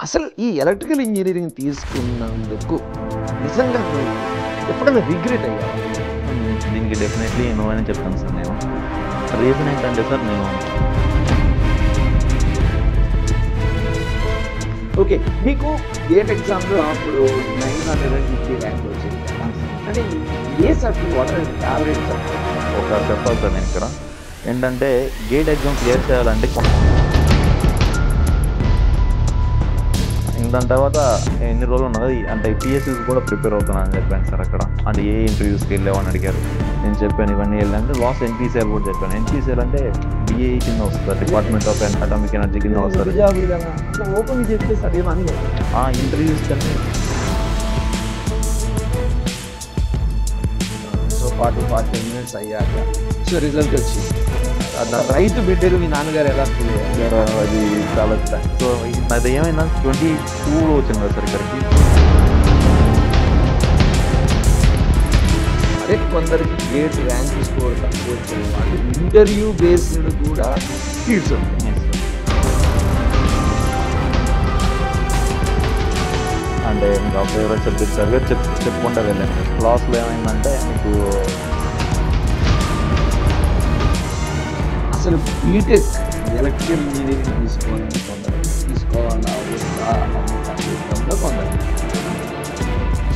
అసలు ఈ electrical engineering తీసుకున్నందుకు నిజంగా నువ్వు ఎప్పుడైనా రిగ్రెట్ అయ్యావా? దీనికి డెఫినెట్లీ నో అని చెప్తాను సార్ నేను. రీజన్ ఏంటంటే సార్ నేను ఓకే, మీకు గేట్ ఎగ్జామ్లో అప్పుడు 950 ర్యాంక్ వచ్చింది కదా. అంటే ఏ subject what are favourite subject? ఒక చెప్పాలి సార్ నేను ఇక్కడ ఏంటంటే గేట్ ఎగ్జామ్ క్లియర్ చేయాలంటే దాని తర్వాత ఎన్ని రోజులు ఉన్నది అంటే పిఎస్సీస్ కూడా ప్రిపేర్ అవుతున్నాను అని చెప్పాను సార్ అక్కడ. అంటే ఏ ఇంటర్వ్యూస్కి వెళ్ళామని అడిగారు. నేను చెప్పాను ఇవన్నీ వెళ్ళాలంటే లాస్ట్ ఎన్పీసీఎల్ కూడా చెప్పాను. ఎన్పీసీఎల్ అంటే బిఏ కింద వస్తుంది, డిపార్ట్మెంట్ ఆఫ్ అటామిక్ ఎనర్జీ కింద వస్తుంది. ఓపెన్ చెప్పేసి అదేమని ఆ ఇంటర్వ్యూస్ కన్నా సో 40 మినిట్స్ అయ్యాక సో రిజల్ట్ వచ్చింది. రైతు బిడ్డలు మీ నాన్నగారు ఎలా ఫీల్ అయ్యారు? అది చాలా సో అది ఏమైనా 22లో వచ్చింది కదా సార్ ఇక్కడికి. అదే కొందరికి గేట్ ర్యాంక్ స్కోర్ తక్కువ వచ్చిన వాళ్ళు ఇంటర్వ్యూ బేస్డ్ కూడా సీట్స్ ఉంటాయి. అంటే ఇంకా ఫేవరెట్ సబ్జెక్ట్ సార్ చెప్పుకుంటూ వెళ్ళాను. క్లాస్లో ఏమైందంటే మీకు అసలు బీటెక్ ఎలక్ట్రికల్ ఇంజనీరింగ్ తీసుకోవాలన్నా కొందరు.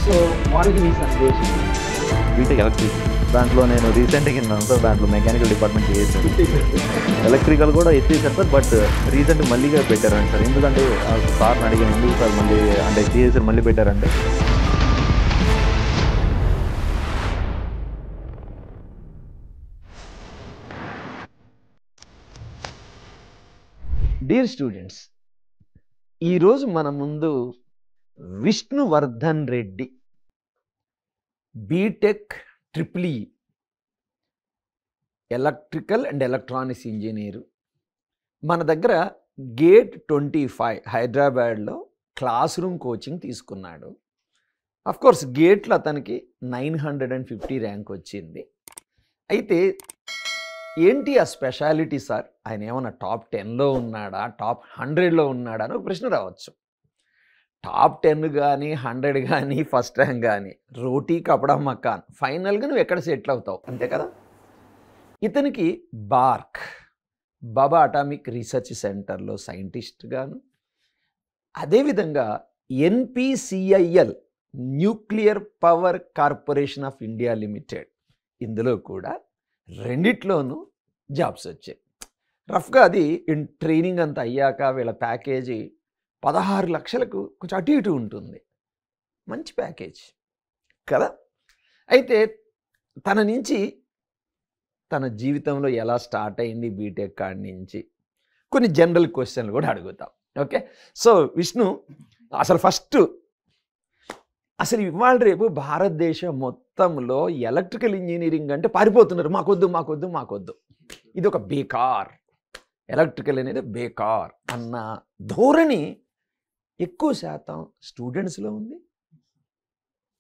సో వారికి మీ సందేశం బీటెక్ ఎలక్ట్రిక్ దాంట్లో నేను రీసెంట్గా విన్నాను సార్. దాంట్లో మెకానికల్ డిపార్ట్మెంట్ చేశాను, ఎలక్ట్రికల్ కూడా ఎత్తేసారు సార్. బట్ రీసెంట్ మళ్ళీగా పెట్టారండి సార్. ఎందుకంటే సార్ని అడిగాను ఎందుకు సార్ మళ్ళీ అంటే చేసారు మళ్ళీ పెట్టారంటే డియర్ స్టూడెంట్స్, ఈరోజు మన ముందు Vishnuvardhan Reddy B Tech triple E electrical and electronics engineer. మన దగ్గర గేట్ 25 హైదరాబాద్లో క్లాస్ రూమ్ కోచింగ్ తీసుకున్నాడు. అఫ్కోర్స్ గేట్లో అతనికి 950 ర్యాంక్ వచ్చింది. అయితే ఏంటి ఆ స్పెషాలిటీ సార్? ఆయన ఏమన్నా టాప్ 10లో ఉన్నాడా, టాప్ 100లో ఉన్నాడా అని ఒక ప్రశ్న రావచ్చు. టాప్ 10 కానీ 100 కానీ ఫస్ట్ ర్యాంక్ కానీ రోటీ కపడా మకాన్, ఫైనల్గా నువ్వు ఎక్కడ సెటిల్ అవుతావు, అంతే కదా. ఇతనికి బాబా అటామిక్ రీసెర్చ్ సెంటర్లో సైంటిస్ట్ గాను, అదేవిధంగా NPCIL nuclear power corporation of India limited, ఇందులో కూడా రెండిట్లోనూ జాబ్స్ వచ్చాయి. రఫ్గా అది ట్రైనింగ్ అంతా అయ్యాక వీళ్ళ ప్యాకేజీ 16 లక్షలకు కొంచెం అటు ఇటు ఉంటుంది. మంచి ప్యాకేజ్ కదా. అయితే తన నుంచి తన జీవితంలో ఎలా స్టార్ట్ అయింది బీటెక్ కాడి నుంచి కొన్ని జనరల్ క్వశ్చన్లు కూడా అడుగుతాం. ఓకే, సో విష్ణు, అసలు ఇవాళ రేపు భారతదేశం మొత్తంలో ఎలక్ట్రికల్ ఇంజనీరింగ్ అంటే పారిపోతున్నారు. మాకొద్దు, ఇది ఒక బేకార్, ఎలక్ట్రికల్ అనేది బేకార్ అన్న ధోరణి ఎక్కువ శాతం స్టూడెంట్స్లో ఉంది,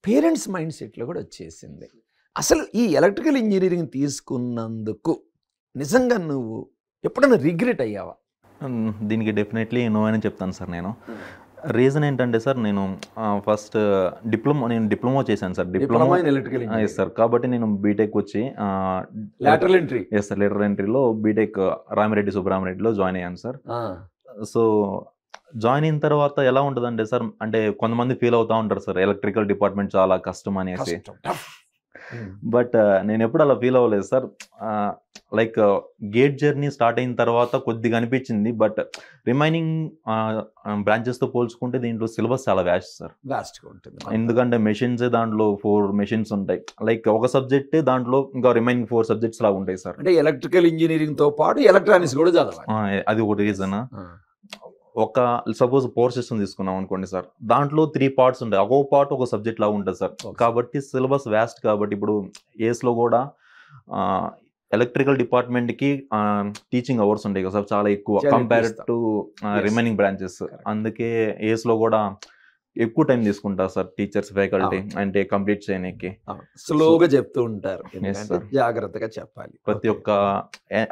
పేరెంట్స్ మైండ్ సెట్లో కూడా వచ్చేసింది. అసలు ఈ ఎలక్ట్రికల్ ఇంజనీరింగ్ తీసుకున్నందుకు నిజంగా నువ్వు ఎప్పుడైనా రిగ్రెట్ అయ్యావా? దీనికి డెఫినెట్లీ నో అని చెప్తాను సార్ నేను. రీజన్ ఏంటంటే సార్ నేను ఫస్ట్ డిప్లొమా చేశాను సార్. Diploma yes sir. కాబట్టి నేను బీటెక్ వచ్చి lateral entry yes sir later ఎంట్రీలో బీటెక్ రామిరెడ్డి సుబ్రహ్మరెడ్డిలో జాయిన్ అయ్యాను సార్. సో జాయిన్ అయిన తర్వాత ఎలా ఉంటుందంటే సార్, అంటే కొంతమంది ఫీల్ అవుతూ ఉంటారు సార్ ఎలక్ట్రికల్ డిపార్ట్మెంట్ చాలా కష్టం అనేసి. బట్ నేను ఎప్పుడు అలా ఫీల్ అవ్వలేదు sir. Like gate journey start అయిన తర్వాత కొద్దిగా అనిపించింది. బట్ రిమైనింగ్ బ్రాంచెస్తో పోల్చుకుంటే దీంట్లో సిలబస్ చాలా వ్యాస్ట్గా ఉంటుంది. ఎందుకంటే మెషిన్స్ దాంట్లో 4 మెషిన్స్ ఉంటాయి. లైక్ ఒక సబ్జెక్ట్ దాంట్లో ఇంకా రిమైనింగ్ 4 సబ్జెక్ట్స్ లాగా ఉంటాయి సార్. అంటే ఎలక్ట్రికల్ ఇంజనీరింగ్తో పాటు ఎలక్ట్రానిక్స్ కూడా చదవాలి. అది ఒక రీజన్. ఒక సపోజ్ పవర్ సిస్టమ్ తీసుకున్నాం అనుకోండి సార్, దాంట్లో 3 పార్ట్స్ ఉంటాయి. ఒక్కొక్క పార్ట్ ఒక సబ్జెక్ట్ లాగా ఉంటుంది సార్. కాబట్టి సిలబస్ వ్యాస్ట్. కాబట్టి ఇప్పుడు ఏస్లో కూడా ఎలక్ట్రికల్ డిపార్ట్మెంట్కి టీచింగ్ అవర్స్ ఉంటాయి కదా సార్, చాలా ఎక్కువ కంపేర్ టు రిమైనింగ్ బ్రాంచెస్. అందుకే ఏస్లో కూడా ఎక్కువ టైం తీసుకుంటారు సార్ టీచర్స్, ఫ్యాకల్టీ అంటే కంప్లీట్ చేయడానికి. స్లోగా చెప్తూ ఉంటారు, జాగ్రత్తగా చెప్పాలి ప్రతి ఒక్క.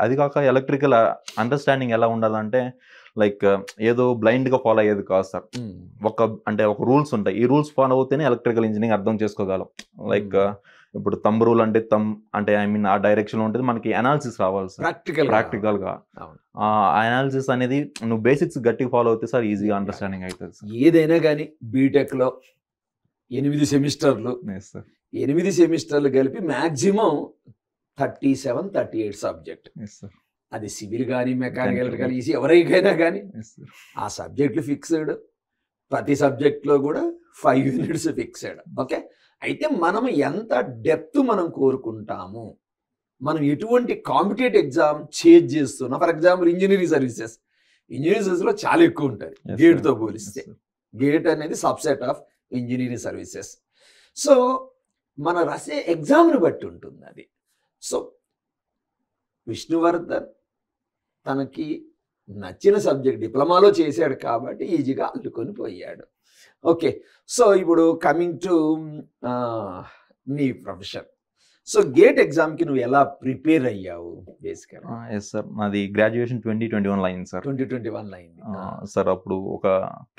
అది కాక ఎలక్ట్రికల్ అండర్స్టాండింగ్ ఎలా ఉండాలంటే లైక్ ఏదో బ్లైండ్ గా ఫాలో అయ్యేది కాదు సార్. ఒక రూల్స్ ఉంటాయి, ఈ రూల్స్ ఫాలో అవుతేనే ఎలక్ట్రికల్ ఇంజనీరింగ్ అర్థం చేసుకోగలం. లైక్ ఇప్పుడు తంబ్ రూల్ అంటే ఐ మీన్ ఆ డైరెక్షన్ లో ఉంటుంది, మనకి అనాలిసిస్ రావాలి సార్ ప్రాక్టికల్ గా. ఆ అనాలిసిస్ అనేది నువ్వు బేసిక్స్ గట్టిగా ఫాలో అవుతే సార్ ఈజీగా అండర్స్టాండింగ్ అవుతుంది సార్. ఏదైనా కానీ బీటెక్ లో 8 సెమిస్టర్లు, 8 సెమిస్టర్లు కలిపి మాక్సిమం 37-38 సబ్జెక్ట్. అది సివిల్ కానీ మెకానికల్ కానీ ఈసీ ఎవరికైనా కానీ ఆ సబ్జెక్టులు ఫిక్స్డ్, ప్రతి సబ్జెక్ట్లో కూడా 5 యూనిట్స్ ఫిక్స్డ్. ఓకే, అయితే మనం ఎంత డెప్త్ మనం కోరుకుంటాము, మనం ఎటువంటి కాంపిటేటివ్ ఎగ్జామ్ చేజ్ చేస్తున్నాం. ఫర్ ఎగ్జాంపుల్ ఇంజనీరింగ్ సర్వీసెస్లో చాలా ఎక్కువ ఉంటుంది గేట్తో పోలిస్తే. గేట్ అనేది subset of engineering services. So మన రాసే ఎగ్జామ్ని బట్టి ఉంటుంది అది. సో విష్ణువర్ధన్ తనకి నచ్చిన సబ్జెక్ట్ డిప్లొమాలో చేశాడు కాబట్టి ఈజీగా అల్లుకొని పోయాడు. ఓకే, సో ఇప్పుడు కమింగ్ టు నీ ప్రొఫెషన్. సో గేట్ ఎగ్జామ్కి నువ్వు ఎలా ప్రిపేర్ అయ్యావు బేసికల్గా? ఎస్ సార్, నాది గ్రాడ్యుయేషన్ 2021 అయింది సార్. 2021 అయింది సార్. అప్పుడు ఒక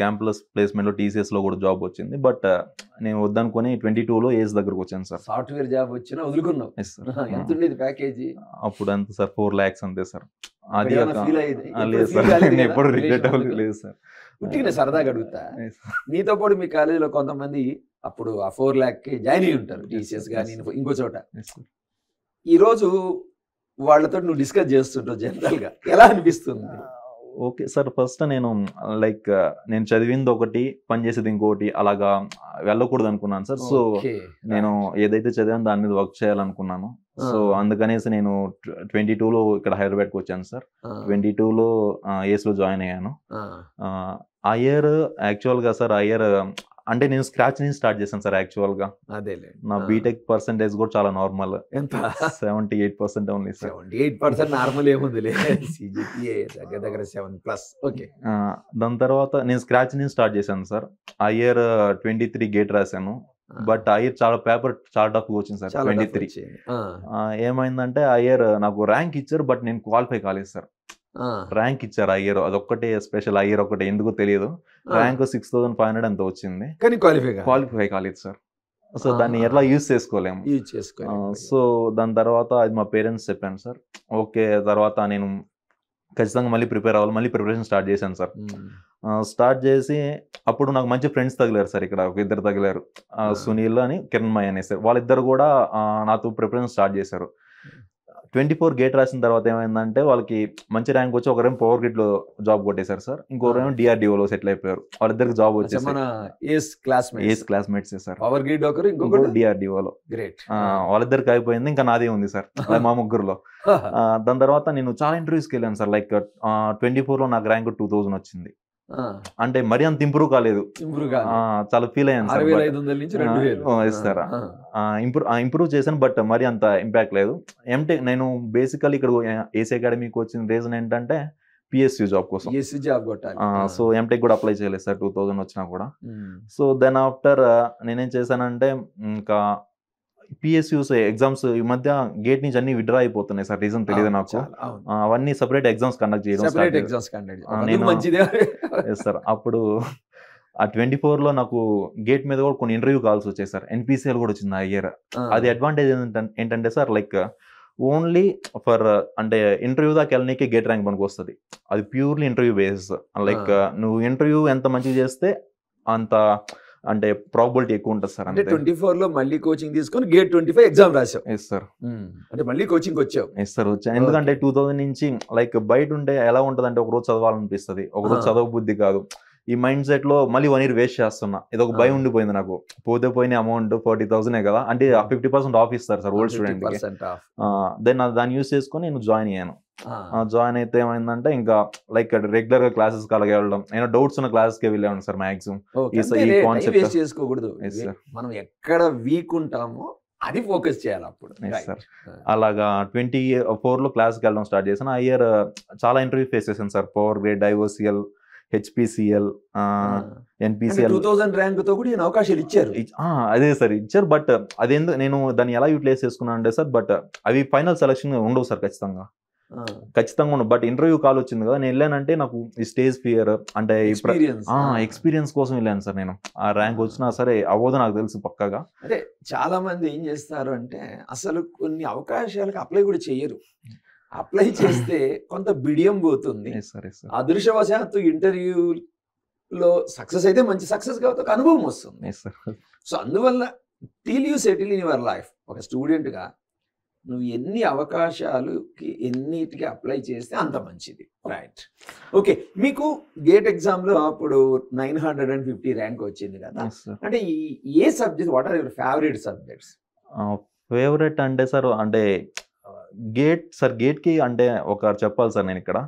క్యాంపస్ ప్లేస్మెంట్లో టీసీఎస్లో కూడా జాబ్ వచ్చింది, బట్ నేను వద్దనుకొని 22లో ఏజ్ దగ్గరకు వచ్చాను సార్. సాఫ్ట్వేర్ జాబ్ వచ్చినా వదులుకున్నావు? Yes sir. ఎంత ఉండేది ప్యాకేజీ అప్పుడు ఎంత సార్? 4 lakhs అంతే సార్. అది లేదు సార్, నేను ఎప్పుడు రిగ్రెట్ అవ్వలేదు. లేదు సార్, ఉట్టిగా సరదాగా అడుగుతా. నీతో పాటు మీ కాలేజీలో కొంతమంది అప్పుడు ఆ 4 lakh జాయిన్ అయ్యి ఉంటారు, టీసీఎస్ కానీ ఇంకో చోట. ఈరోజు వాళ్ళతో నువ్వు డిస్కస్ చేస్తుంటావు, జనరల్గా ఎలా అనిపిస్తుంది? ఓకే సార్, ఫస్ట్ నేను నేను చదివింది ఒకటి, పనిచేసేది ఇంకోటి, అలాగా వెళ్ళకూడదు అనుకున్నాను సార్. సో నేను ఏదైతే చదివాను దాని మీద వర్క్ చేయాలనుకున్నాను. సో అందుకనేసి నేను 22లో ఇక్కడ హైదరాబాద్కి వచ్చాను సార్. 22లో ఏస్లో జాయిన్ అయ్యాను. ఆ ఇయర్ యాక్చువల్గా సార్, అంటే నేను స్క్రాచ్ నుంచి స్టార్ట్ చేశాను సార్. యాక్చువల్గా నా బీటెక్ పర్సెంటేజ్ కూడా చాలా నార్మల్, ఎంత 78% ఓన్లీ సార్. 78% నార్మల్ ఏముంది, దగ్గర 7+. ఓకే, దాని తర్వాత నేను స్క్రాచ్ నుంచి స్టార్ట్ చేశాను సార్. ఆ ఇయర్ 23 గేట్ రాశాను, బట్ ఆ ఇయర్ పేపర్ చాలా టఫ్ వచ్చింది సార్. 23 ఏమైందంటే ఆ ఇయర్ నాకు ర్యాంక్ ఇచ్చారు, బట్ నేను క్వాలిఫై కాలేదు సార్. ర్యాంక్ ఇచ్చారు ఆ ఇయర్, అదొక్కటే స్పెషల్. ఆ ఇయర్ ఒకటి ఎందుకో తెలియదు, ర్యాంక్ 6500 అంత వచ్చింది, కానీ క్వాలిఫై కాలేదు సార్. సో దాన్ని ఎట్లా యూజ్ చేసుకోలేము. సో దాని తర్వాత అది మా పేరెంట్స్ చెప్పాను సార్. ఓకే, తర్వాత నేను ఖచ్చితంగా మళ్ళీ ప్రిపేర్ అవ్వాలి, మళ్ళీ ప్రిపరేషన్ స్టార్ట్ చేశాను సార్. స్టార్ట్ చేసి అప్పుడు నాకు మంచి ఫ్రెండ్స్ తగిలారు సార్. ఇక్కడ ఒక ఇద్దరు తగిలారు, సునీల్ అని, కిరణ్మయ్ అనే సార్. వాళ్ళిద్దరు కూడా నాతో ప్రిపరేషన్ స్టార్ట్ చేశారు. 24 గేట్ రాసిన తర్వాత ఏమైందంటే వాళ్ళకి మంచి ర్యాంక్ వచ్చి ఒకరేమో పవర్ గ్రిడ్ లో జాబ్ కొట్టేశారు సార్, ఇంకోరేమో డిఆర్డిఓలో సెటిల్ అయిపోయారు. వాళ్ళిద్దరికి జాబ్ వచ్చేసి ఏస్ క్లాస్మేట్స్ సార్. పవర్ గ్రిడ్ ఒకరు, ఇంకొకరు డిఆర్డిఓలో. గ్రేట్. వాళ్ళిద్దరికి అయిపోయింది, ఇంకా నాదే ఉంది సార్ మా ముగ్గురులో. దాని తర్వాత నేను చాలా ఇంటర్వ్యూస్కి వెళ్ళాను సార్. 24లో నాకు ర్యాంక్ 2000 వచ్చింది. అంటే మరి అంత ఇంప్రూవ్ కాలేదు, చాలా ఫీల్ అయ్యాను సార్. ఇంప్రూవ్ చేశాను, బట్ మరి అంత ఇంపాక్ట్ లేదు. ఎంటెక్ నేను బేసికల్లీ ఇక్కడ ఏసీ అకాడమీకి వచ్చిన రీజన్ ఏంటంటే పిఎస్యూ జాబ్ కోసం. సో ఎంటెక్ కూడా అప్లై చేయలేదు సార్ 2000 వచ్చినా కూడా. సో దెన్ ఆఫ్టర్ నేనేం చేశానంటే, ఇంకా పిఎస్యూస్ ఎగ్జామ్స్ ఈ మధ్య గేట్ నుంచి అన్ని విడ్రా అయిపోతున్నాయి సార్. రీజన్ తెలియదు నాకు. అవన్నీ సపరేట్ ఎగ్జామ్స్ కండక్ట్ చేయడం సార్. అప్పుడు ఆ 24లో నాకు గేట్ మీద కూడా కొన్ని ఇంటర్వ్యూ కాల్స్ వచ్చాయి సార్. ఎన్పిసిఎల్ కూడా వచ్చింది ఆ ఇయర్. అది అడ్వాంటేజ్ ఏంటంటే సార్, ఓన్లీ ఫర్ అంటే ఇంటర్వ్యూ దాకా వెళ్ళనీకి గేట్ ర్యాంక్ మనకు వస్తుంది. అది ప్యూర్లీ ఇంటర్వ్యూ బేస్. నువ్వు ఇంటర్వ్యూ ఎంత మంచిగా చేస్తే అంత అంటే ప్రాబిలిటీ ఎక్కువ ఉంటుంది సార్. అంటే 24లో మళ్ళీ కోచింగ్ తీసుకొని గేట్ 25 ఎగ్జామ్ రాసావు? Yes sir. అంటే మళ్ళీ కోచింగ్ వచ్చావు? ఎస్ సార్, వచ్చాను. ఎందుకంటే 2000 నుంచి బయట ఉంటే ఎలా ఉంటుంది అంటే, ఒకరోజు చదవాలనిపిస్తుంది, ఒకరోజు చదవ బుద్ధి కాదు. ఈ మైండ్ సెట్ లో మళ్ళీ 1 year వేస్ట్ చేస్తున్నా, ఇదొక భయం ఉండిపోయింది నాకు. పోయిన అమౌంట్ 40,000 కదా, అంటే 50% ఆఫ్ ఇస్తారు సార్ ఓల్డ్ స్టూడెంట్ కి. దెన్ దాన్ని యూజ్ చేసుకొని నేను జాయిన్ అయ్యాను. జాయిన్ అయితే ఏమైందంటే, ఇంకా రెగ్యులర్ గా క్లాసెస్ కి అలాగే వెళ్ళడం, నేను డౌట్స్ ఉన్న క్లాసెస్ కి వెళ్ళాను సార్ మాక్సిమం. ఈ కాన్సెప్ట్ చేసుకోకూడదు, మనం ఎక్కడ వీక్ ఉంటామో అది ఫోకస్ చేయాలి అప్పుడు. అలాగా 24లో క్లాస్కి వెళ్ళడం స్టార్ట్ చేశాను. ఆ ఇయర్ చాలా ఇంటర్వ్యూ ఫేస్ చేశాను sir. Power grade, IOCL, HPCL, NPCL. 2000 rank తో కూడా అవకాశాలు ఇచ్చారు. అదే సార్ ఇచ్చారు, బట్ అదేందుకు నేను దాన్ని ఎలా యూటిలైజ్ చేసుకున్నాను అంటే సార్, బట్ అవి ఫైనల్ సెలక్షన్ ఉండవు సార్ ఖచ్చితంగా. ఖచ్చితంగా ఉండదు. బట్ ఇంటర్వ్యూ కాల్ వచ్చింది కదా, నేను వెళ్ళానంటే నాకు ఈ స్టేజ్ ఫియర్ అంటే ఎక్స్పీరియన్స్ కోసం వెళ్ళాను సార్ నేను. ఆ ర్యాంక్ వచ్చినా సరే అవ్వదు నాకు తెలుసు పక్కాగా. అంటే చాలా మంది ఏం చేస్తారు అంటే అసలు కొన్ని అవకాశాలకు అప్లై కూడా చేయరు. అప్లై చేస్తే కొంత బిడియం పోతుంది. అదృష్టవశాత్తు ఇంటర్వ్యూలో సక్సెస్ అయితే మంచి సక్సెస్ కాబట్టి ఒక అనుభవం వస్తుంది. సో అందువల్ల till you settle in your life, ఒక స్టూడెంట్గా నువ్వు ఎన్ని అవకాశాలకి ఎన్నిటికి అప్లై చేస్తే అంత మంచిది. Right, okay. మీకు గేట్ ఎగ్జామ్లో అప్పుడు 950 ర్యాంక్ వచ్చింది కదా, అంటే ఏ subject, what are your favourite subjects? Favourite అంటే సార్ అంటే గేట్కి అంటే ఒక చెప్పాలి సార్ నేను ఇక్కడ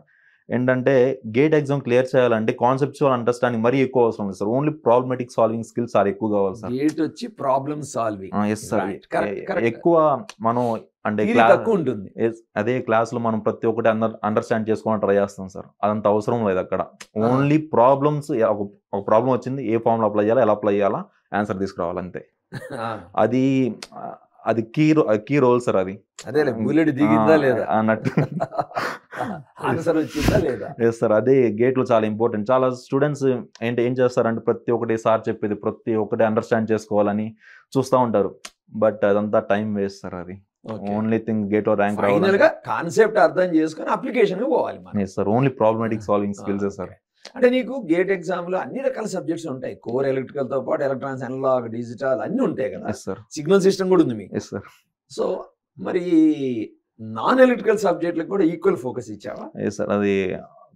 ఏంటంటే గేట్ ఎగ్జామ్ క్లియర్ చేయాలంటే కాన్సెప్చువల్ అండర్స్టాండింగ్ మరీ ఎక్కువ అవసరం లేదు sir. Only problematic solving skills చాలా ఎక్కువ కావాలి సార్. గేట్ వచ్చి ప్రాబ్లమ్ సాల్వింగ్. ఎస్ సార్, ఎక్కువ మనం అంటే ఉంటుంది. అదే క్లాస్లో మనం ప్రతి ఒక్కటి అండర్స్టాండ్ చేసుకోవడం ట్రై చేస్తాం సార్. అదంత అవసరం లేదు అక్కడ. ఓన్లీ ప్రాబ్లమ్స్, ఒక ప్రాబ్లం వచ్చింది, ఏ ఫామ్లో అప్లై చేయాలా, ఎలా అప్లై చేయాలా, ఆన్సర్ తీసుకురావాలి అంతే. అది కీ రోల్ సార్. అది అదే బుల్లెట్ దిగిందా లేదా అన్నట్టు ఆన్సర్ వచ్చిందా లేదా. ఎస్ సార్, అదే గేట్లో చాలా ఇంపార్టెంట్. చాలా స్టూడెంట్స్ ఏం చేస్తారంటే ప్రతి ఒక్కటి సార్ చెప్పేది ప్రతి ఒక్కటి అండర్స్టాండ్ చేసుకోవాలని చూస్తూ ఉంటారు. బట్ అదంతా టైం వేస్ట్ సార్. అది ఓన్లీ థింగ్ గేట్ ర్యాంక్ రావాలి, కాన్సెప్ట్ అర్థం చేసుకొని అప్లికేషన్ పోవాలి sir. Only problematic solving skills sir. అంటే నీకు గేట్ ఎగ్జామ్ లో అన్ని రకాల సబ్జెక్ట్స్ ఉంటాయి. కోర్ ఎలక్ట్రికల్ తో పాటు ఎలక్ట్రానిక్స్, అనలాగ్, డిజిటల్ అన్ని ఉంటాయి కదా సార్. సిగ్నల్ సిస్టమ్ కూడా ఉంది మీకు. సో మరి నాన్ ఎలక్ట్రికల్ సబ్జెక్టులకు కూడా ఈక్వల్ ఫోకస్ ఇచ్చావా? సార్ అది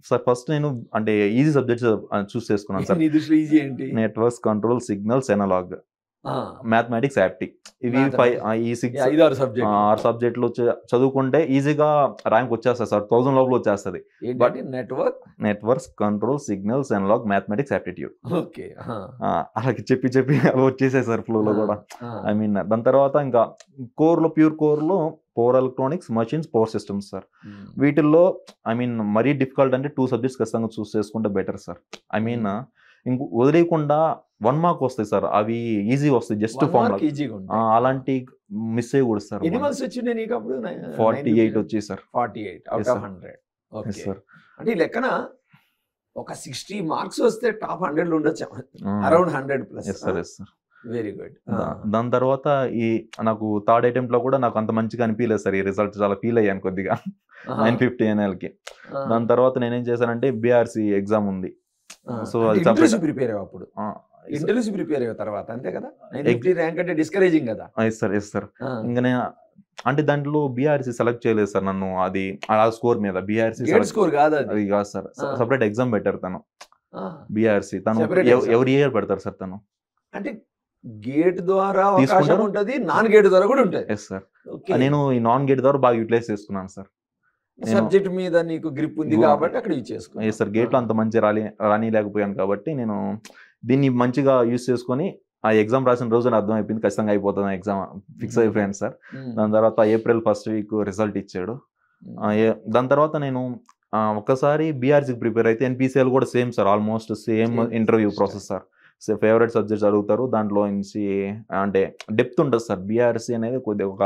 సార్ ఫస్ట్ నేను అంటే ఈజీ సబ్జెక్ట్స్ చూస్ చేసుకున్నాను సార్. నీ దృష్టిలో ఈజీ ఏంటి? Networks, control, signals, analog, mathematics, యాప్టిక్. ఇవి 6 సబ్జెక్టులు చదువుకుంటే ఈజీగా ర్యాంక్ వచ్చేస్తుంది సార్. 1000 లోపల వచ్చేస్తుంది. But networks, control, signals, analog, mathematics, aptitude. Okay, అలాగే చెప్పి అవి వచ్చేసాయి సార్ ఫ్లోలో కూడా. ఐ మీన్ దాని తర్వాత ఇంకా ప్యూర్ కోర్లో power electronics, machines, power systems sir. వీటిల్లో ఐ మీన్ మరీ డిఫికల్ట్ అంటే 2 సబ్జెక్ట్స్ ఖచ్చితంగా చూస్ చేసుకుంటే బెటర్ సార్. ఐ మీన్ ఇంక వదిలేయకుండా 1 మార్క్ వస్తాయి సార్, అవి ఈజీ వస్తాయి, జస్ట్ ఫార్ములా. అలాంటి మిస్ అయ్యకూడదు సార్. 48 వచ్చాయి sir. 48 out of 100. Okay sir. అంటే ఈ లెక్కన ఒక 60 మార్క్స్ వస్తే టాప్ 100 ఉండొచ్చు, అరౌండ్ 100 ప్లస్. Very good. దాని తర్వాత నాకు థర్డ్ అటెంప్ట్ లో కూడా నాకు అంత మంచిగా అనిపించలేదు సార్. ఈ రిజల్ట్ చాలా ఫీల్ అయ్యాను కొద్దిగా 950 NLకి. దాని తర్వాత నేనేం చేశానంటే బీఆర్సీ ఎగ్జామ్ ఉంది. సో ఇంటర్వ్యూ ప్రిపేర్ అయ్యావు అప్పుడు. ఇంటర్వ్యూ ప్రిపేర్ అయ్యే తర్వాత అంతే కదా, 950 ర్యాంక్ అంటే డిస్కరేజింగ్ కదా. Yes sir. ఇంకా నేను అంటే దాంట్లో బీఆర్సీ సెలెక్ట్ చేయలేదు సార్ నన్ను. అది ఆ స్కోర్ మీద బీఆర్సీ స్కోర్ కాదు, అది కాదు సార్. సపరేట్ ఎగ్జామ్ పెట్టారు తను. బీఆర్సీ తను ఎవరి ఇయర్ పెడతారు సార్. తను అంటే గేట్ ద్వారా అవకాశం ఉంటది, నాన్ గేట్ ద్వారా కూడా ఉంటది. Yes sir. నేను ఈ నాన్ గేట్ ద్వారా బాగా యూటిలైజ్ చేసుకున్నాను సార్. సబ్జెక్ట్ మీద నీకు గ్రిప్ ఉంది కాబట్టి అక్కడ యూజ్ చేసుకున్నాను సార్. గేట్లో అంత మంచి రానిలేకపోయాను కాబట్టి నేను దీన్ని మంచిగా యూజ్ చేసుకొని ఆ ఎగ్జామ్ రాసిన రోజున అర్థం అయిపోయింది ఖచ్చితంగా అయిపోతుంది ఎగ్జామ్, ఫిక్స్ అయిపోయాను సార్. దాని తర్వాత ఏప్రిల్ 1st వీక్ రిజల్ట్ ఇచ్చాడు. దాని తర్వాత నేను ఒక్కసారి బీఆర్సీకి ప్రిపేర్ అయితే NPCL కూడా same sir, almost same interview process sir. Favourite subjects అడుగుతారు, దాంట్లో నుంచి అంటే డెప్త్ ఉంటుంది సార్. బీఆర్సీ అనేది కొద్దిగా ఒక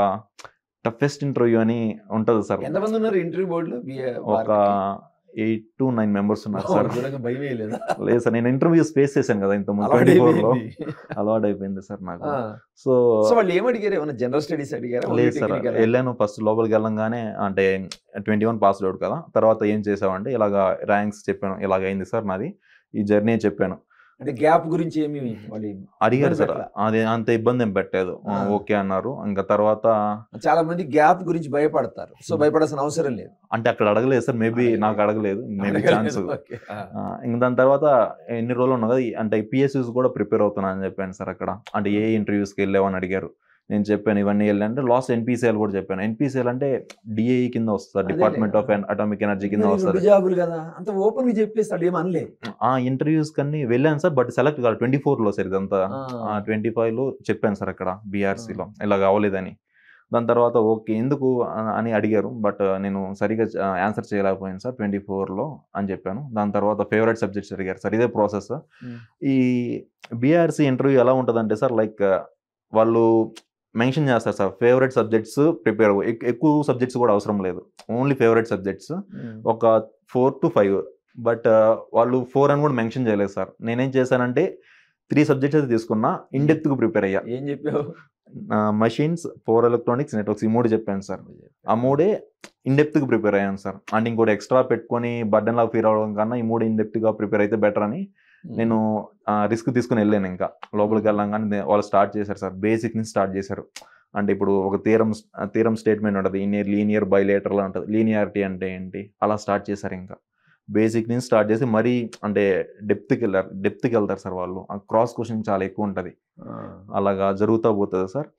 టఫెస్ట్ ఇంటర్వ్యూ అని ఉంటుంది సార్. ఎంతమంది ఉన్నారు ఇంటర్వ్యూ బోర్డులో? ఒక 8 to 9 members ఉన్నారు సార్. లేదు సార్, నేను ఇంటర్వ్యూస్ ఫేస్ చేశాను కదా ఇంతకుముందు 24లో, అలవాటు అయిపోయింది సార్ నాకు. సో వాళ్ళు ఏమడిగారు? ఏమైనా జనరల్ స్టడీస్ అడిగారా? లేదు సార్, వెళ్ళాను ఫస్ట్ లోపలికి వెళ్ళంగానే అంటే 21 పాస్ అవుట్ కదా. తర్వాత ఏం చేసావంటే ఇలాగా ర్యాంక్స్ చెప్పాను, ఇలాగ అయింది సార్ నాది, ఈ జర్నీ చెప్పాను. అంటే గ్యాప్ గురించి ఏమి అడిగారు సార్. అది అంత ఇబ్బంది ఏం పెట్టలేదు, ఓకే అన్నారు. ఇంకా తర్వాత చాలా మంది గ్యాప్ గురించి భయపడతారు, సో భయపడాల్సిన అవసరం లేదు. అంటే అక్కడ అడగలేదు సార్, మేబీ నాకు అడగలేదు, మేబీ ఛాన్స్. ఇంకా దాని తర్వాత ఎన్ని రోజులు ఉన్నా కదా అంటే PSUs కూడా ప్రిపేర్ అవుతున్నా అని చెప్పాను సార్. అక్కడ అంటే ఏ ఇంటర్వ్యూస్కి వెళ్ళావు అని అడిగారు. నేను చెప్పాను ఇవన్నీ వెళ్ళంటే లాస్ట్ NPCL కూడా చెప్పాను. NPCL అంటే DAE కింద వస్తుంది, డిపార్ట్మెంట్ ఆఫ్ అటామిక్ ఎనర్జీ కింద వస్తుంది. ఆ ఇంటర్వ్యూస్ కన్నీ వెళ్ళాను సార్, బట్ సెలెక్ట్ కాదు 24లో సార్. ఇదంతా 25లో చెప్పాను సార్ అక్కడ బీఆర్సీలో ఇలా కావలేదని. దాని తర్వాత ఓకే ఎందుకు అని అడిగారు, బట్ నేను సరిగా ఆన్సర్ చేయలేకపోయాను సార్ 24లో అని చెప్పాను. దాని తర్వాత ఫేవరెట్ సబ్జెక్ట్స్ అడిగారు సార్. ఇదే ప్రాసెస్. ఈ బీఆర్సీ ఇంటర్వ్యూ ఎలా ఉంటుందంటే సార్, లైక్ వాళ్ళు మెన్షన్ చేస్తారు సార్ ఫేవరెట్ సబ్జెక్ట్స్ ప్రిపేర్ ఎక్కువ సబ్జెక్ట్స్ కూడా అవసరం లేదు, ఓన్లీ ఫేవరెట్ సబ్జెక్ట్స్ ఒక 4 to 5. బట్ వాళ్ళు 4 అని కూడా మెన్షన్ చేయలేదు సార్. నేనేం చేశానంటే 3 సబ్జెక్ట్స్ అయితే తీసుకున్నా, ఇన్డెప్త్గా ప్రిపేర్ అయ్యా. ఏం చెప్పావు? మషిన్స్, పవర్ ఎలక్ట్రానిక్స్, నెట్వర్క్స్, ఈ 3 చెప్పాను సార్. ఆ 3 ఇన్డెప్త్గా ప్రిపేర్ అయ్యాను సార్. అండ్ ఇంకోటి ఎక్స్ట్రా పెట్టుకొని బర్డెన్ లాగా ఫీల్ అవ్వడం కన్నా ఈ 3 ఇన్డెప్త్గా ప్రిపేర్ అయితే బెటర్ అని నేను రిస్క్ తీసుకుని వెళ్ళాను. ఇంకా లోపలికి వెళ్ళంగానే వాళ్ళు స్టార్ట్ చేశారు సార్, బేసిక్ నుంచి స్టార్ట్ చేశారు. అంటే ఇప్పుడు ఒక థీరం స్టేట్మెంట్ ఉంటుంది, లీనియర్ బైలేటరల్ ఉంటుంది, లీనియారిటీ అంటే ఏంటి, అలా స్టార్ట్ చేశారు. ఇంకా బేసిక్ నుంచి స్టార్ట్ చేసి మరీ అంటే డెప్త్కి వెళ్తారు సార్ వాళ్ళు. క్రాస్ క్వశ్చన్ చాలా ఎక్కువ ఉంటుంది, అలాగా జరుగుతూ పోతుంది సార్.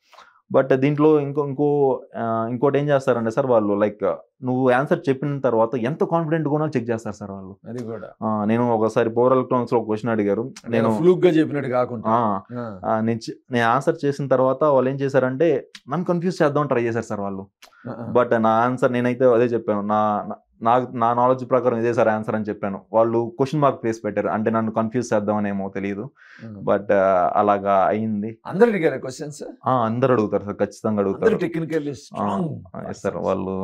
బట్ దీంట్లో ఇంకోటి ఏం చేస్తారంటే సార్ వాళ్ళు, లైక్ నువ్వు ఆన్సర్ చెప్పిన తర్వాత ఎంత కాన్ఫిడెంట్ కూడా చెక్ చేస్తారు సార్ వాళ్ళు. అది కూడా నేను ఒకసారి పవర్ ఎలక్ట్రానిక్స్ లో క్వశ్చన్ అడిగారు, నేను ఫ్లూక్ గా చెప్పినట్టు కాకుండా నేను ఆన్సర్ చేసిన తర్వాత వాళ్ళు ఏం చేశారంటే నన్ను కన్ఫ్యూజ్ చేద్దాం ట్రై చేశారు సార్ వాళ్ళు. బట్ నా ఆన్సర్ నేనైతే అదే చెప్పాను, నా నాలెడ్జ్ ప్రకారం ఇదే సార్ ఆన్సర్ అని చెప్పాను. వాళ్ళు క్వశ్చన్ మార్క్ ఫేస్ పెట్టారు, అంటే నన్ను కన్ఫ్యూజ్ చేద్దామనేమో తెలియదు. బట్ అలాగా అయింది. అందరు అడిగారు క్వశ్చన్స్? అందరు అడుగుతారు సార్, ఖచ్చితంగా అడుగుతారు సార్. వాళ్ళు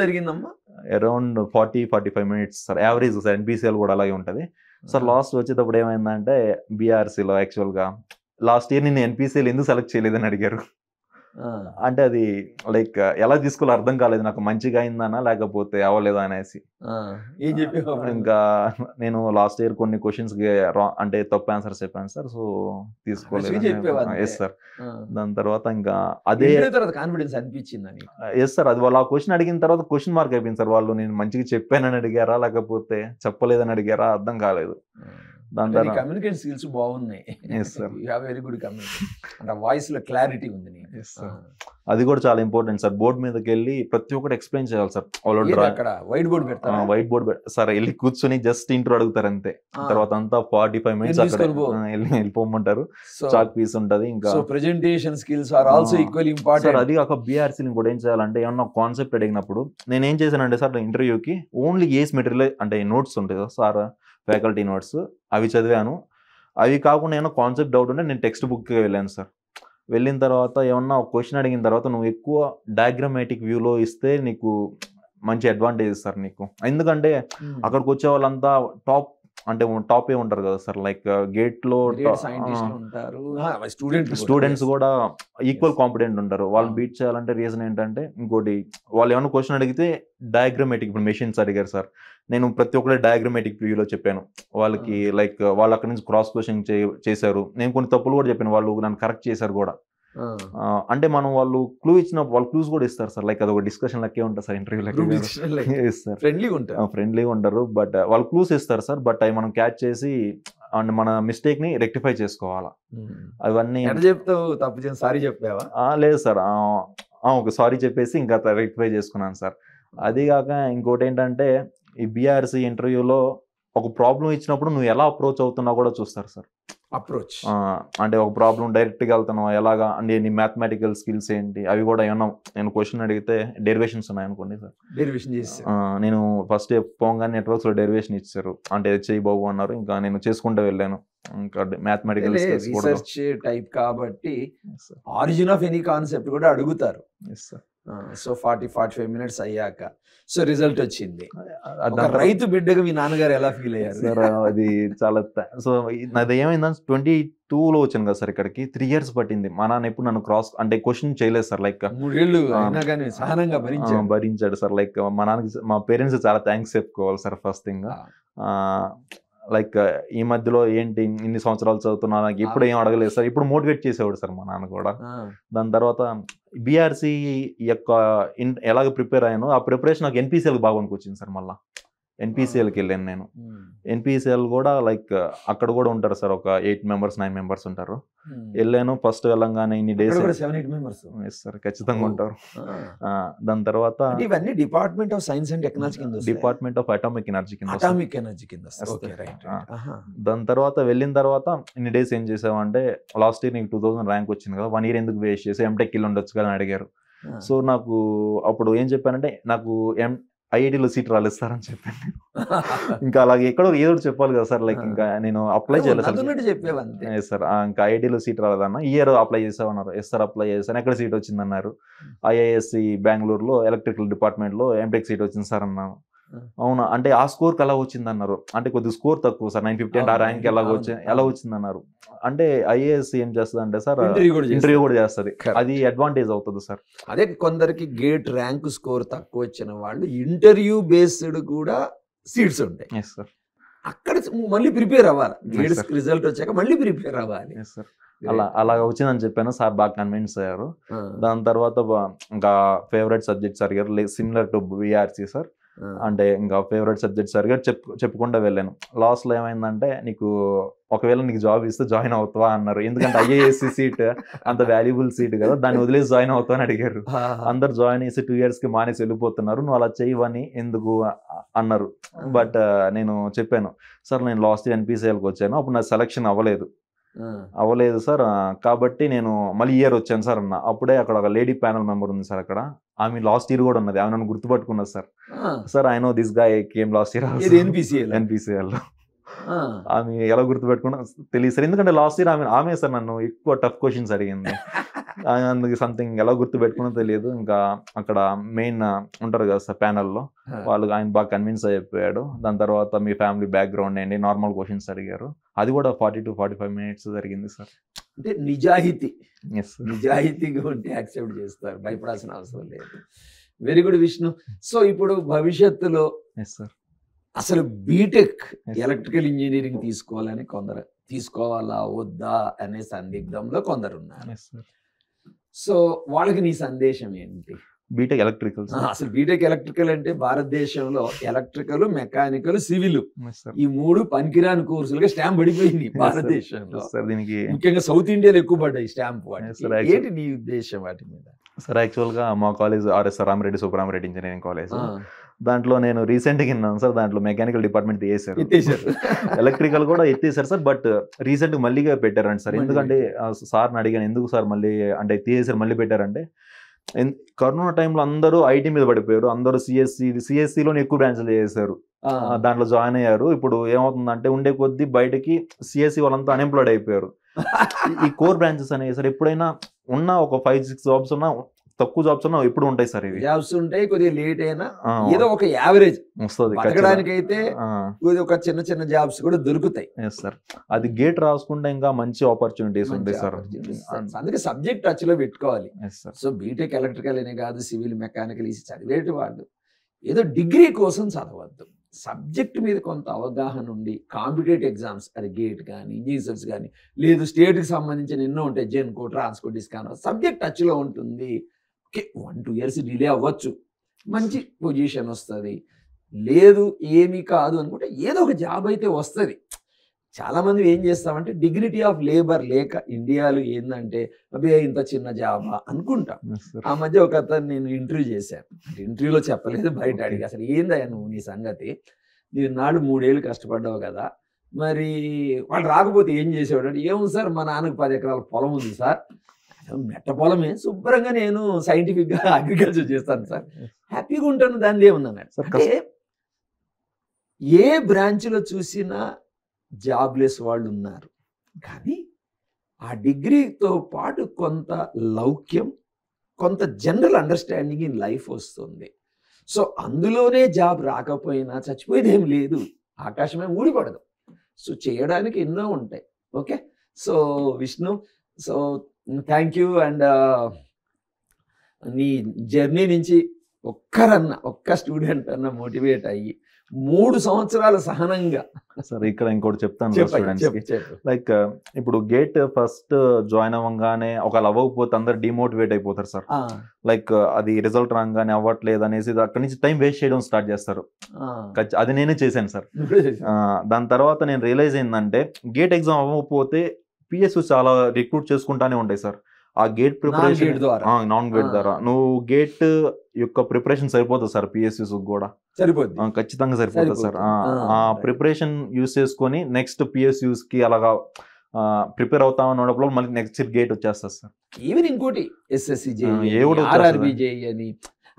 జరిగిందమ్మా around 40-45 minutes sir, average sir. NPCL కూడా అలాగే ఉంటుంది సార్. లాస్ట్ వచ్చేటప్పుడు ఏమైందంటే బీఆర్సీలో యాక్చువల్గా లాస్ట్ ఇయర్ నేను ఎన్పిసిఎల్ ఎందుకు సెలెక్ట్ చేయలేదని అడిగారు. అంటే అది లైక్ ఎలా తీసుకోవాలో అర్థం కాలేదు నాకు, మంచిగా అయిందనా లేకపోతే అవ్వలేదా అనేసి. ఏం చెప్పావు? ఇంకా నేను లాస్ట్ ఇయర్ కొన్ని క్వశ్చన్స్ అంటే తప్పు ఆన్సర్స్ చెప్పాను సార్, సో తీసుకోలేదు. Yes sir. దాని తర్వాత ఇంకా అదే కాన్ఫిడెన్స్ అనిపించింది. ఎస్ సార్, అది వాళ్ళు ఆ క్వశ్చన్ అడిగిన తర్వాత క్వశ్చన్ మార్క్ అయిపోయింది సార్. వాళ్ళు నేను మంచిగా చెప్పానని అడిగారా లేకపోతే చెప్పలేదని అడిగారా అర్థం కాలేదు. దాని తర్వాత కమ్యూనికేషన్ స్కిల్స్ బాగున్నాయి. వెరీ గుడ్ కమ్యూనికేషన్, అంటే వాయిస్ లో క్లారిటీ ఉంది. అది కూడా చాలా ఇంపార్టెంట్ సార్. బోర్డు మీదకి వెళ్ళి ప్రతి ఒక్కటి ఎక్స్ప్లెయిన్ చేయాలి సార్. వైట్ బోర్డ్ పెడతారు, వైట్ బోర్డ్ సార్. వెళ్ళి కూర్చొని జస్ట్ ఇంట్రో అడుగుతారు అంతే. తర్వాత అంతా 45 minutes అక్కడ వెళ్ళిపోమంటారు. చాక్ పీస్ ఉంటది. ఇంకా presentation skills are also equally important. అది కాక బీఆర్సీ కూడా ఏం చేయాలంటే ఏమన్నా కాన్సెప్ట్ అడిగినప్పుడు నేను ఏం చేశానంటే సార్, ఇంటర్వ్యూకి ఓన్లీ ఏస్ మెటీరియల్ అంటే నోట్స్ ఉంటాయి కదా సార్, ఫ్యాకల్టీ నోట్స్, అవి చదివాను. అవి కాకుండా ఏమన్నా కాన్సెప్ట్ డౌట్ ఉంటే నేను టెక్స్ట్ బుక్కి వెళ్ళాను సార్. వెళ్ళిన తర్వాత ఏమన్నా ఒక క్వశ్చన్ అడిగిన తర్వాత నువ్వు ఎక్కువ డయాగ్రామాటిక్ వ్యూలో ఇస్తే నీకు మంచి అడ్వాంటేజ్ సార్ నీకు. ఎందుకంటే అక్కడికి వచ్చే వాళ్ళంతా టాప్ ఉంటారు కదా సార్, లైక్ గేట్ లో స్టూడెంట్స్ కూడా ఈక్వల్ కాంపిటెంట్ ఉంటారు. వాళ్ళు బీట్ చేయాలంటే రీజన్ ఏంటంటే, ఇంకోటి వాళ్ళు ఏమైనా క్వశ్చన్ అడిగితే డయాగ్రామాటిక్, ఇప్పుడు మెషిన్స్ అడిగారు సార్, నేను ప్రతి ఒక్కటి డయాగ్రామాటిక్ వ్యూలో చెప్పాను వాళ్ళకి. లైక్ వాళ్ళు అక్కడి నుంచి క్రాస్ క్వశ్చన్ చేశారు, నేను కొన్ని తప్పులు కూడా చెప్పాను, వాళ్ళు నన్ను కరెక్ట్ చేశారు కూడా. అంటే మనం వాళ్ళు క్లూ ఇచ్చినప్పుడు వాళ్ళు క్లూస్ కూడా ఇస్తారు సార్, లైక్ అదొక డిస్కషన్ లెక్కే ఉంటుంది సార్ ఇంటర్వ్యూలో. ఫ్రెండ్లీగా ఉంటారు, బట్ వాళ్ళు క్లూస్ ఇస్తారు సార్. బట్ అవి మనం క్యాచ్ చేసి అండ్ మన మిస్టేక్ ని రెక్టిఫై చేసుకోవాలా. అవన్నీ చెప్తావు, తప్పు చేసి సారీ చెప్పావా? లేదు సార్, ఒక సారీ చెప్పేసి ఇంకా రెక్టిఫై చేసుకున్నాను సార్. అది కాక ఇంకోటి ఏంటంటే, ఈ బీఆర్సీ ఇంటర్వ్యూలో ఒక ప్రాబ్లం ఇచ్చినప్పుడు నువ్వు ఎలా అప్రోచ్ అవుతున్నా కూడా చూస్తారు సార్. అప్రోచ్ అంటే ఒక ప్రాబ్లం డైరెక్ట్గా వెళ్తున్నావు ఎలాగా, అంటే నీ మ్యాథమెటికల్ స్కిల్స్ ఏంటి, అవి కూడా ఏమన్నా. నేను క్వశ్చన్ అడిగితే డెరివేషన్స్ ఉన్నాయి అనుకోండి సార్, డెరివేషన్ చేసి నేను ఫస్ట్ పోగానే నెట్వర్క్స్ లో డెరివేషన్ ఇచ్చారు, అంటే చెయ్యి బాబు అన్నారు. ఇంకా నేను చేసుకుంటూ వెళ్ళాను. ఇంకా మ్యాథమెటికల్ రీసెర్చ్ టైప్ కాబట్టి ఆరిజిన్ ఆఫ్ ఎనీ కాన్సెప్ట్ కూడా అడుగుతారు. సో 40-45 minutes అయ్యాక సో రిజల్ట్ వచ్చింది. రైతు బిడ్డగా మీ నాన్నగారు ఎలా ఫీల్ అయ్యారు సార్? అది చాలా సో అది ఏమైందని 22లో వచ్చాను కదా సార్ ఇక్కడికి. 3 years పట్టింది. మా నాన్న ఎప్పుడు నన్ను క్రాస్ అంటే క్వశ్చన్ చేయలేదు సార్. లైక్ 3 ఏళ్ళు అయినా కానీ సహనంగా భరించాడు సార్. లైక్ మా నాన్నకి మా పేరెంట్స్ చాలా థ్యాంక్స్ చెప్పుకోవాలి సార్ ఫస్ట్ థింగ్. లైక్ ఈ మధ్యలో ఏంటి ఇన్ని సంవత్సరాలు చదువుతున్నా, నాకు ఇప్పుడు ఏం అడగలేదు సార్. ఇప్పుడు మోటివేట్ చేసేవాడు సార్ మా నాన్న కూడా. దాని తర్వాత బీఆర్సీ యొక్క ఎలాగ ప్రిపేర్ అయ్యానో ఆ ప్రిపరేషన్ నాకు ఎన్పిసిఎల్ బాగా వచ్చింది సార్. మళ్ళీ ఎన్పిసిఎల్కి వెళ్ళాను నేను. ఎన్పిసిఎల్ కూడా లైక్ అక్కడ కూడా ఉంటారు సార్, ఒక 8 members 9 members ఉంటారు. వెళ్ళాను. ఫస్ట్ వెళ్ళంగానే ఇన్ని డేస్ 7-8 members సార్ ఖచ్చితంగా ఉంటారు. దాని తర్వాత ఇవన్నీ department of science and technology కింద, డిపార్ట్మెంట్ ఆఫ్ అటామిక్ ఎనర్జీ కింద. దాని తర్వాత వెళ్ళిన తర్వాత ఇన్ని డేస్ ఏం చేసావంటే, లాస్ట్ ఇయర్ నీకు 2000 ర్యాంక్ వచ్చింది కదా, 1 year ఎందుకు వేస్ట్ చేసి ఎంటెక్ వెళ్ళి ఉండొచ్చు కదా అని అడిగారు. సో నాకు అప్పుడు ఏం చెప్పానంటే, నాకు ఐఐటీలో సీట్ రాలేదు సార్ అని చెప్పాను. ఇంకా అలాగే ఎక్కడో ఏదో ఒకటి చెప్పాలి కదా సార్, లైక్ ఇంకా నేను అప్లై చేయలేదు చెప్పేవంతే సార్. ఇంకా ఐఐటీలో సీట్ రాలేదన్న, ఈ ఇయర్ అప్లై చేసామన్నారు. ఎస్ సార్ అప్లై చేశాను. ఎక్కడ సీట్ వచ్చిందన్నారు. ఐఐఎస్సి బెంగళూరులో ఎలక్ట్రికల్ డిపార్ట్మెంట్లో ఎంటెక్ సీట్ వచ్చింది సార్ అన్నాను. అవునా అంటే ఆ స్కోర్కి ఎలా వచ్చింది అన్నారు. అంటే కొద్దిగా స్కోర్ తక్కువ సార్, 950 అంటే ఆ ర్యాంక్ ఎలా వచ్చింది అన్నారు. అంటే ఐఏఎస్ ఏం చేస్తుంది అంటే సార్ ఇంటర్వ్యూ కూడా చేస్తుంది, అది అడ్వాంటేజ్ అవుతుంది సార్. అదే కొందరికి గేట్ ర్యాంక్ స్కోర్ తక్కువ వచ్చిన వాళ్ళు ఇంటర్వ్యూ బేస్డ్ కూడా సీట్స్ ఉంటాయి. ఎస్ సార్, అక్కడ మళ్ళీ ప్రిపేర్ అవ్వాలి. గేట్స్ రిజల్ట్ వచ్చాక మళ్ళీ ప్రిపేర్ అవ్వాలి. ఎస్ సార్, అలాగ వచ్చిందని చెప్పాను సార్. బాగా కన్విన్స్ అయ్యారు. దాని తర్వాత ఇంకా ఫేవరెట్ సబ్జెక్ట్స్ అడిగారు, సిమిలర్ టు విఆర్సి సార్. అంటే ఇంకా ఫేవరెట్ సబ్జెక్ట్స్ అడిగారు, చెప్పుకుంటూ వెళ్ళాను. లాస్ట్లో ఏమైందంటే నీకు ఒకవేళ నీకు జాబ్ ఇస్తే జాయిన్ అవుతావా అన్నారు. ఎందుకంటే ఐఏఎస్సి సీట్ అంత వాల్యుబుల్ సీట్ కదా, దాన్ని వదిలేసి జాయిన్ అవుతావు అని అడిగారు. అందరు జాయిన్ చేసి 2 years మానేసి వెళ్ళిపోతున్నారు, నువ్వు అలా చేయవని ఎందుకు అన్నారు. బట్ నేను చెప్పాను సార్ నేను లాస్ట్ ఇయర్ NPCLకి వచ్చాను, అప్పుడు నా సెలక్షన్ అవ్వలేదు సార్, కాబట్టి నేను మళ్ళీ ఇయర్ వచ్చాను సార్ అన్న. అప్పుడే అక్కడ ఒక లేడీ ప్యానల్ మెంబర్ ఉంది సార్, అక్కడ ఆమె లాస్ట్ ఇయర్ కూడా ఉన్నది. ఆమె నన్ను గుర్తుపట్టుకున్నది sir. Sir I know this guy came last year NPCL. ఆమె ఎలా గుర్తుపెట్టుకున్నా తెలియదు సార్, ఎందుకంటే లాస్ట్ ఇయర్ ఆమె సార్ నన్ను ఎక్కువ టఫ్ క్వశ్చన్స్ అడిగింది. అందుకు సంథింగ్ ఎలా గుర్తుపెట్టుకున్నా తెలియదు. ఇంకా అక్కడ మెయిన్ ఉంటారు కదా సార్ ప్యానల్లో, వాళ్ళు ఆయన బాగా కన్విన్స్ అయిపోయాడు. దాని తర్వాత మీ ఫ్యామిలీ బ్యాక్గ్రౌండ్ ఏంటి, నార్మల్ క్వశ్చన్స్ అడిగారు. అది కూడా 40 to 45 minutes జరిగింది సార్. అంటే నిజాయితీగా ఉంటే యాక్సెప్ట్ చేస్తారు, భయపడాల్సిన అవసరం లేదు. Very good Vishnu. సో ఇప్పుడు భవిష్యత్తులో అసలు బీటెక్ ఎలక్ట్రికల్ ఇంజనీరింగ్ తీసుకోవాలని కొందరు, తీసుకోవాలా వద్దా అనే సందిగ్ధంలో కొందరు ఉన్నారు. సో వాళ్ళకి నీ సందేశం ఏంటి? బీటెక్ ఎలక్ట్రికల్, అసలు బీటెక్ ఎలక్ట్రికల్ అంటే భారతదేశంలో ఎలక్ట్రికల్, మెకానికల్, సివిల్ ఈ 3 పనికిరాని కోర్సులుగా స్టాంప్ పడిపోయింది భారతదేశంలో. దీనికి ముఖ్యంగా సౌత్ ఇండియాలో ఎక్కువ పడ్డాయి స్టాంప్. ఏంటి నీ ఉద్దేశం వాటి మీద? సార్ యాక్చువల్గా మా college RSR Ramireddy Subrahmareddy engineering college, దాంట్లో నేను రీసెంట్గా విన్నాను సార్, దాంట్లో మెకానికల్ డిపార్ట్మెంట్ ఎత్తేసారు, ఎలక్ట్రికల్ కూడా ఎత్తేసారు సార్. బట్ రీసెంట్గా మళ్ళీగా పెట్టారండి సార్. ఎందుకంటే సార్ని అడిగాను ఎందుకు సార్ మళ్ళీ అంటే ఎత్తేసారు మళ్ళీ పెట్టారంటే, కరోనా టైంలో అందరూ ఐటీ మీద పడిపోయారు, అందరూ సిఎస్సిలోనే ఎక్కువ బ్రాంచ్లు చేశారు, దాంట్లో జాయిన్ అయ్యారు. ఇప్పుడు ఏమవుతుందంటే ఉండే కొద్దీ బయటకి సిఎస్సి వాళ్ళంతా అన్ఎంప్లాయిడ్ అయిపోయారు. ఈ కోర్ బ్రాంచెస్ అనేవి సార్ ఎప్పుడైనా ఉన్న ఒక 5-6 జాబ్స్ ఉన్నా, తక్కువ జాబ్స్ ఉన్నా ఎప్పుడు ఉంటాయి సార్. ఇవి జాబ్స్ ఉంటాయి, కొద్దిగా లేట్ అయినా ఏదో ఒక యావరేజ్ వస్తుంది. బతకడానికైతే ఒక చిన్న జాబ్స్ కూడా దొరుకుతాయి. సార్ అది గేట్ రాసుకుంటే ఇంకా మంచి ఆపర్చునిటీస్ ఉంటాయి సార్. అందుకే సబ్జెక్ట్ టచ్ లో పెట్టుకోవాలి. సో బీటెక్ ఎలక్ట్రికల్ అనే కాదు, సివిల్, మెకానికల్ చదివేటి వాళ్ళు ఏదో డిగ్రీ కోసం చదవద్దు. సబ్జెక్ట్ మీద కొంత అవగాహన ఉండి కాంపిటేటివ్ ఎగ్జామ్స్, అది గేట్ కానీ ఇంజనీర్స్ కానీ లేదు స్టేట్కి సంబంధించిన ఎన్నో ఉంటాయి, జెన్కో, ట్రాన్స్కో, డిస్కాన్, సబ్జెక్ట్ టచ్లో ఉంటుంది. ఓకే 1-2 years డిలే అవ్వచ్చు, మంచి పొజిషన్ వస్తుంది. లేదు ఏమీ కాదు అనుకుంటే ఏదో ఒక జాబ్ అయితే వస్తుంది. చాలామంది ఏం చేస్తామంటే డిగ్నిటీ ఆఫ్ లేబర్ లేక ఇండియాలో ఏంటంటే అబ్బే ఇంత చిన్న జాబా అనుకుంటాం. ఆ మధ్య ఒక అతను నేను ఇంటర్వ్యూ చేశాను, అంటే ఇంటర్వ్యూలో చెప్పలేదు, బయట అడిగి అసలు ఏందయ్యా నువ్వు నీ సంగతి, నేను 4-3 ఏళ్ళు కష్టపడ్డావు కదా, మరి వాళ్ళు రాకపోతే ఏం చేసేవాడు అంటే, ఏముంది సార్ మా నాన్నకు 10 ఎకరాల పొలం ఉంది సార్, మెట్ట పొలమే, శుభ్రంగా నేను సైంటిఫిక్గా అగ్రికల్చర్ చేస్తాను సార్, హ్యాపీగా ఉంటాను, దానిలో ఏముందన్నాడు. అంటే ఏ బ్రాంచ్లో చూసినా జాబ్లెస్ వాళ్ళు ఉన్నారు, కానీ ఆ డిగ్రీతో పాటు కొంత లౌక్యం, కొంత జనరల్ అండర్స్టాండింగ్ ఇన్ లైఫ్ వస్తుంది. సో అందులోనే జాబ్ రాకపోయినా చచ్చిపోయేది ఏం లేదు, ఆకాశమే ఊడిపడదు. సో చేయడానికి ఎన్నో ఉంటాయి. Okay, so Vishnu, so thank you. And నీ జర్నీ నుంచి ఒక్క స్టూడెంట్ అన్న మోటివేట్ అయ్యి 3 సంవత్సరాలు సహనంగా సార్. ఇక్కడ ఇంకోటి చెప్తాను స్టూడెంట్స్కి, లైక్ ఇప్పుడు గేట్ ఫస్ట్ జాయిన్ అవ్వగానే ఒక అవ్వకపోతే అందరు డిమోటివేట్ అయిపోతారు సార్. లైక్ అది రిజల్ట్ రాగానే అవ్వట్లేదు అనేసి అక్కడి నుంచి టైం వేస్ట్ చేయడం స్టార్ట్ చేస్తారు. అది నేనే చేశాను సార్. దాని తర్వాత నేను రియలైజ్ ఏంటంటే గేట్ ఎగ్జామ్ అవ్వకపోతే పిఎస్యు చాలా రిక్రూట్ చేసుకుంటానే ఉంటాయి సార్. ఆ గేట్ ప్రిపరేషన్ నాన్ గేట్ ద్వారా నువ్వు గేట్ యొక్క ప్రిపరేషన్ సరిపోతుంది సార్, పిఎస్యూస్ కూడా సరిపోతుంది, ఖచ్చితంగా సరిపోతుంది సార్. ఆ ప్రిపరేషన్ యూస్ చేసుకొని నెక్స్ట్ పిఎస్యూస్ కి అలాగా ప్రిపేర్ అవుతామన్నప్పుడు మళ్ళీ నెక్స్ట్ గేట్ వచ్చేస్తుంది సార్. ఈవెన్ ఇంకోటి SSC, RRB అని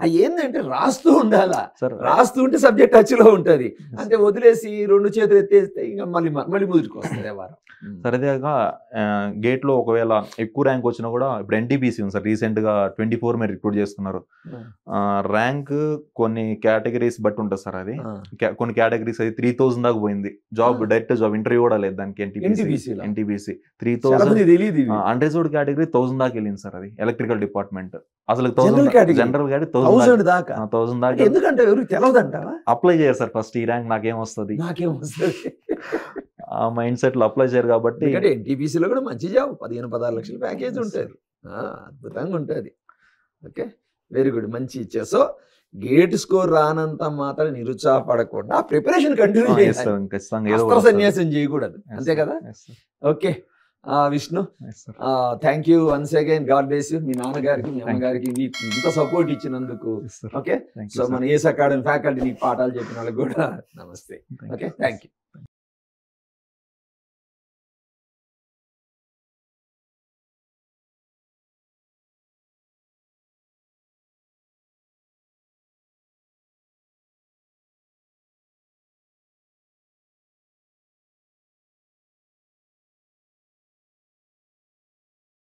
అది ఏంటంటే రాస్తూ ఉండాలా, సార్ రాస్తూ ఉంటే సబ్జెక్ట్ టచ్లో ఉంటుంది. అంటే వదిలేసి 2 చేతులు ఎత్తేస్తే ఇంకా మళ్ళీ ముదురుకు వస్తుంది వారం. సరిదేగా గేట్ లో ఒకవేళ ఎక్కువ ర్యాంక్ వచ్చినా కూడా ఇప్పుడు ఎన్టీపీసీ ఉంది సార్, రీసెంట్ గా 24 మీద రిక్రూట్ చేస్తున్నారు. ర్యాంక్ కొన్ని కేటగిరీస్ బట్టి ఉంటుంది సార్. అది కొన్ని కేటగిరీస్ అది 3000 దాకా పోయింది. జాబ్ డైరెక్ట్ జాబ్ ఇంటర్వ్యూ కూడా లేదు దానికి. ఎన్టీపీసీ 3000 తెలియదు. అన్రిజర్వ్డ్ కేటగిరీ 1000 దాకా వెళ్ళింది సార్. అది ఎలక్ట్రికల్ డిపార్ట్మెంట్ అసలు జనరల్ కేటగిరీ 1000 దాకా. దాకా ఎందుకంటే ఎవరికి తెలియదంటావా? అప్లై చేయరు సార్. ఫస్ట్ ఈ ర్యాంక్ నాకేం వస్తుంది ఆ మైండ్ సెట్ లో అప్లై చేయరు కాబట్టి. ఎన్టీపీసీలో కూడా మంచి జాబ్, 15-16 లక్షల ప్యాకేజ్ ఉంటుంది, అద్భుతంగా ఉంటుంది. ఓకే, వెరీ గుడ్, మంచి ఇచ్చారు. సో గేట్ స్కోర్ రానంత మాత్రం నిరుత్సాహపడకుండా ప్రిపరేషన్ కంటిన్యూ చేయాలి, సన్యాసం చేయకూడదు, అంతే కదా. Okay Vishnu, thank you once again. God bless you. మీ నాన్నగారికి మీ అమ్మగారికి ఇంత సపోర్ట్ ఇచ్చినందుకు. ఓకే, సో మన ఏస్ అకాడమీ ఫ్యాకల్టీ నీకు పాఠాలు చెప్పిన వాళ్ళకి కూడా నమస్తే. Okay, thank you.